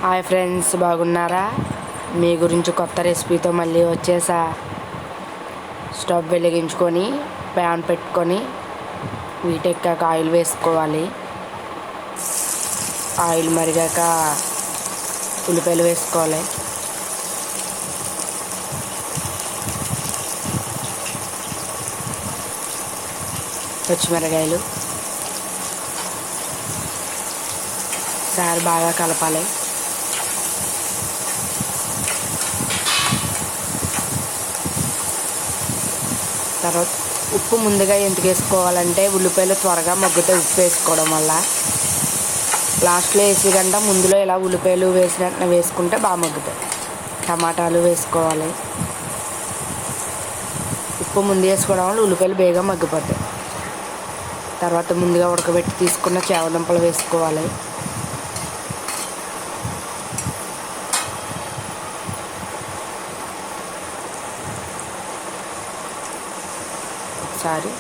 Hi friends, బాగున్నారా? మీ గురించి కొత్త రెసిపీతో మళ్ళీ వచ్చేసా. స్టవ్ వెలిగించుకొని ప్యాన్ పెట్టుకొని వీటెక్కాక ఆయిల్ వేసుకోవాలి. ఆయిల్ మరిగాక ఉల్లిపాయలు వేసుకోవాలి. పచ్చిమిరకాయలు సారి బాగా కలపాలి. తర్వాత ఉప్పు ముందుగా ఎందుకు వేసుకోవాలంటే ఉల్లిపాయలు త్వరగా మగ్గుతాయి ఉప్పు వేసుకోవడం వల్ల. లాస్ట్లో వేసి కంటే ముందులో ఇలా ఉల్లిపాయలు వేసినట్టు వేసుకుంటే బాగా మగ్గుతాయి. టమాటాలు వేసుకోవాలి. ఉప్పు ముందు వేసుకోవడం వల్ల ఉల్లిపాయలు బేగా మగ్గిపోతాయి. తర్వాత ముందుగా ఉడకబెట్టి తీసుకున్న చామదుంపలు వేసుకోవాలి. ఒకసారి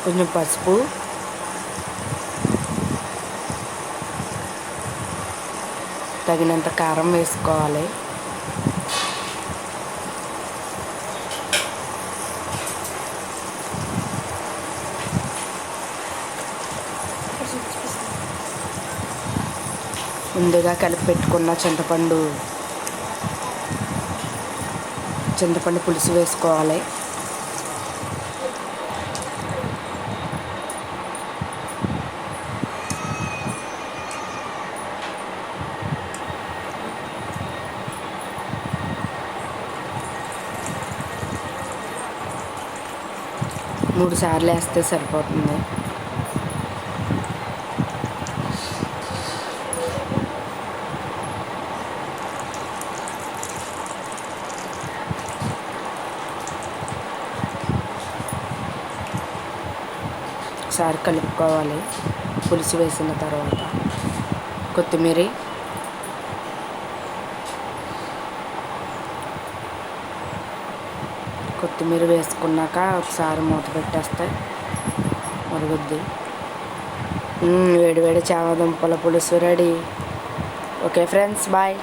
కొంచెం పసుపు, తగినంత కారం వేసుకోవాలి. ముందుగా కలిపి పెట్టుకున్న చింతపండు పులుసు వేసుకోవాలి. మూడు సార్లు వేస్తే సరిపోతుంది. ఒకసారి కలుపుకోవాలి. పులుసు వేసిన తర్వాత కొత్తిమీర వేసుకున్నాక ఒకసారి మూత పెట్టేస్తే మరుగుద్ది. వేడివేడి చామదుంపల పులుసు రెడీ. Okay friends, bye.